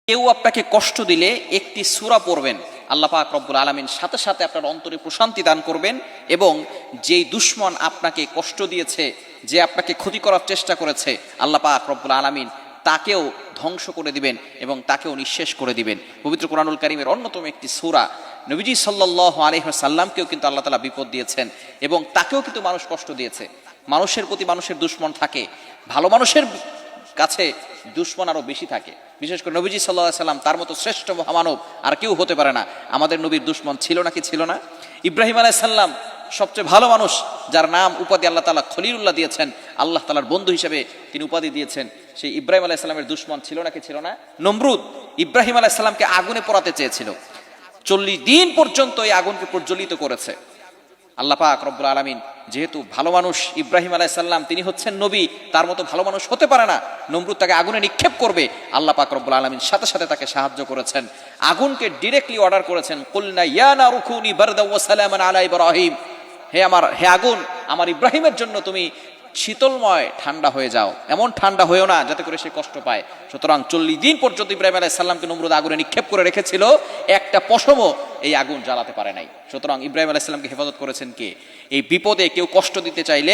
কেউ আপনাকে কষ্ট দিলে একটি সূরা পড়বেন, আল্লাহ পাক রব্বুল আলামিন সাথে সাথে আপনার অন্তরে প্রশান্তি দান করবেন এবং যেই দুশমন আপনাকে কষ্ট দিয়েছে, যে আপনাকে ক্ষতি করার চেষ্টা করেছে, আল্লাহ পাক রব্বুল আলামিন তাকেও ধ্বংস করে দিবেন এবং তাকেও নিঃশেষ করে দিবেন। পবিত্র কোরআনুল কারীমের অন্যতম একটি সূরা, নবীজি সাল্লাল্লাহু আলাইহি ওয়াসাল্লামকেও কিন্তু আল্লাহ তাআলা বিপদ দিয়েছেন এবং তাকেও কিন্তু মানুষ কষ্ট দিয়েছে। মানুষের প্রতি মানুষের দুশমন থাকে, ভালো মানুষের কাছে দুশমন আরো বেশি থাকে। বিশেষ করে নবীজি সাল্লাল্লাহু আলাইহি সাল্লাম, তার মতো শ্রেষ্ঠ মহামানব আর কেউ হতে পারে না। আমাদের নবীর দুশমন ছিল নাকি ছিল না? ইব্রাহিম আলাইহিস সালাম সবচেয়ে ভালো মানুষ, যার নাম উপাধি আল্লাহ তাআলা খলিলুল্লাহ দিয়েছেন, আল্লাহ তাআলার বন্ধু হিসেবে তিনি উপাধি দিয়েছেন। সেই ইব্রাহিম আলাইহিস সালামের দুশমন ছিল নাকি ছিল না? নমরুদ ইব্রাহিম আলাইহিস সালামকে আগুনে পোড়াতে চেয়েছিল, 40 দিন পর্যন্ত এই আগুনকে প্রজ্বলিত করেছে। আল্লাহ পাক রব্বুল আলামিন যেহেতু ভালো মানুষ, ইব্রাহিম আলাইহিস সালাম তিনি হচ্ছেন নবী, তার মতো ভালো মানুষ হতে পারে না। নমরুদ তাকে আগুনে নিক্ষেপ করবে, আল্লাহ পাক রব্বুল আলামিন সাথে সাথে তাকে সাহায্য করেছেন। আগুনকে ডিরেক্টলি অর্ডার করেছেন, কুলনা ইয়া নারু কুনি বারদাও ওয়া সালামান আলা ইব্রাহিম, হে আগুন, আমার ইব্রাহিমের জন্য তুমি শীতলময় ঠান্ডা হয়ে যাও, এমন ঠান্ডা হয়েও না যাতে করে সে কষ্ট পায়। সুতরাং 40 দিন পর্যন্ত ইব্রাহিম আলাইহিস সালামকে নমরুদ আগুনে নিক্ষেপ করে রেখেছিল, একটা পশমও এই আগুন জ্বালাতে পারে নাই। সুতরাং ইব্রাহিম আলাইহিস সালামকে হেফাজত করেছেন কে? এই বিপদে কেউ কষ্ট দিতে চাইলে,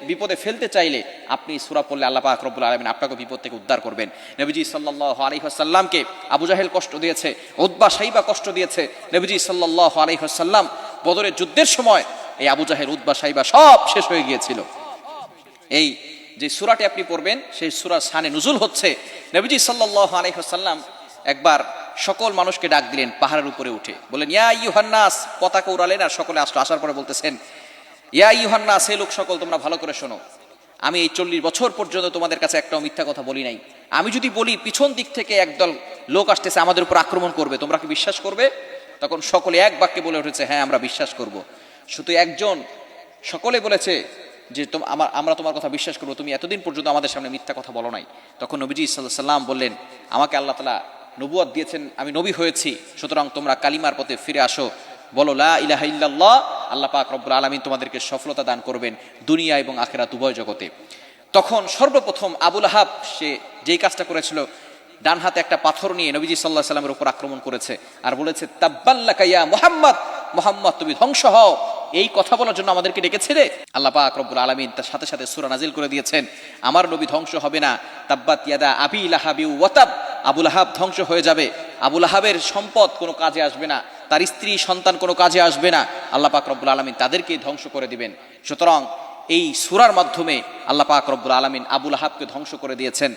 বিপদে ফেলতে চাইলে আপনি সূরা পড়লে আল্লাহ পাক রব্বুল আলামিন আপনাকে বিপদ থেকে উদ্ধার করবেন। নবীজি সাল্লাল্লাহু আলাইহি ওয়াসাল্লামকে আবু জাহেল কষ্ট দিয়েছে, উতবা শাইবা কষ্ট দিয়েছে। নবীজি সাল্লাল্লাহু আলাইহি ওয়াসাল্লাম বদরের যুদ্ধের সময় এই আবু জাহেল, উতবা শাইবা সব শেষ হয়ে গিয়েছিল। এই যে সূরাটি আপনি পড়বেন, সেই সূরার শানে নুজুল হচ্ছে, নবীজি সাল্লাল্লাহু আলাইহি ওয়াসাল্লাম একবার সকল মানুষকে ডাক দিলেন পাহাড়ের উপরে উঠে, বলেন ইয়া আইয়ুহান নাস, পতাকা উড়ালেন আর সকলে আসলো। আসার পরে বলতেছেন, ইয়া আইয়ুহান নাস, হে লোক সকল, তোমরা ভালো করে শোনো, আমি এই 40 বছর পর্যন্ত তোমাদের কাছে একটাও মিথ্যা কথা বলি নাই। আমি যদি বলি পিছন দিক থেকে একদল লোক আসতেছে আমাদের উপর আক্রমণ করবে, তোমরা কি বিশ্বাস করবে? তখন সকলে এক বাক্যে বলে উঠেছে, হ্যাঁ আমরা বিশ্বাস করব। শুধু একজন, সকলে বলেছে যে আমরা তোমার কথা বিশ্বাস করবো, তুমি এতদিন পর্যন্ত আমাদের সামনে মিথ্যা কথা বলো নাই। তখন নবীজি সাল্লাল্লাহু আলাইহি ওয়াসাল্লাম বললেন, আমাকে আল্লাহ তাআলা নবুয়ত দিয়েছেন, আমি নবী হয়েছি, সুতরাং তোমরা কালিমার পথে ফিরে আসো, বলো লা ইলাহা ইল্লাল্লাহ, আল্লাহ পাক রব্বুল আলামিন তোমাদেরকে সফলতা দান করবেন দুনিয়া এবং আখিরাত উভয় জগতে। তখন সর্বপ্রথম আবু লাহাব, সে যেই কাজটা করেছিল, ডান হাতে একটা পাথর নিয়ে নবীজি সাল্লাল্লাহু আলাইহি ওয়াসাল্লামের উপর আক্রমণ করেছে আর বলেছে, তাব্বাল্লাকা ইয়া মুহাম্মদ, মুহাম্মদ তুমি ধ্বংস হও, এই কথা বলার জন্য আমাদেরকে ডেকেছিলে? আল্লাহ পাক রব্বুল আলামিন তার সাথে সাথে সূরা নাজিল করে দিয়েছেন, আমার নবী ধ্বংস হবে না, তাব্বাত ইয়াদা আবি লাহাবি ওয়া তাব, আবু লাহাব ধ্বংস হয়ে যাবে, আবু লাহাবের সম্পদ কোনো কাজে আসবে না, তার স্ত্রী সন্তান কোনো কাজে আসবে না, আল্লাহ পাক রব্বুল আলামিন তাদেরকে ধ্বংস করে দিবেন। সুতরাং এই সূরার মাধ্যমে আল্লাহ পাক রব্বুল আলামিন আবু লাহাবকে ধ্বংস করে দিয়েছেন।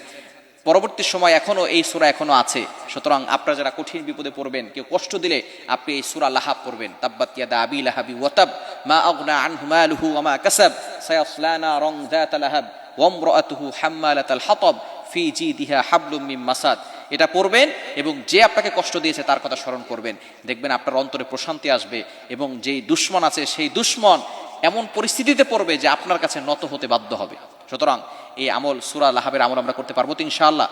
পরবর্তী সময় এখনো এই সূরা এখনো আছে। সুতরাং আপনারা যারা কঠিন বিপদে পড়বেন, কেউ কষ্ট দিলে আপনি এই সূরা লাহাব পড়বেন, তাব্বাত ইয়াদা আবি লাহাবি ওয়া তাব, মা আগনা আনহু মালুহু ওয়া মা কাসাব, সায়াসলা নারান যাতা লাহাব ওয়া ইমরাআতুহু হাম্মালাতাল হাতাব ফি জিদিহা হাবলুম মিন মাসাদ। এটা পড়বেন এবং যে আপনাকে কষ্ট দিয়েছে তার কথা স্মরণ করবেন, দেখবেন আপনার অন্তরে প্রশান্তি আসবে এবং যেই দুশমন আছে সেই দুশমন এমন পরিস্থিতিতে পড়বে যে আপনার কাছে নত হতে বাধ্য হবে। সুতরাং এই আমল, সূরা লাহাবের আমল আমরা করতে পারবো তো ইনশাআল্লাহ।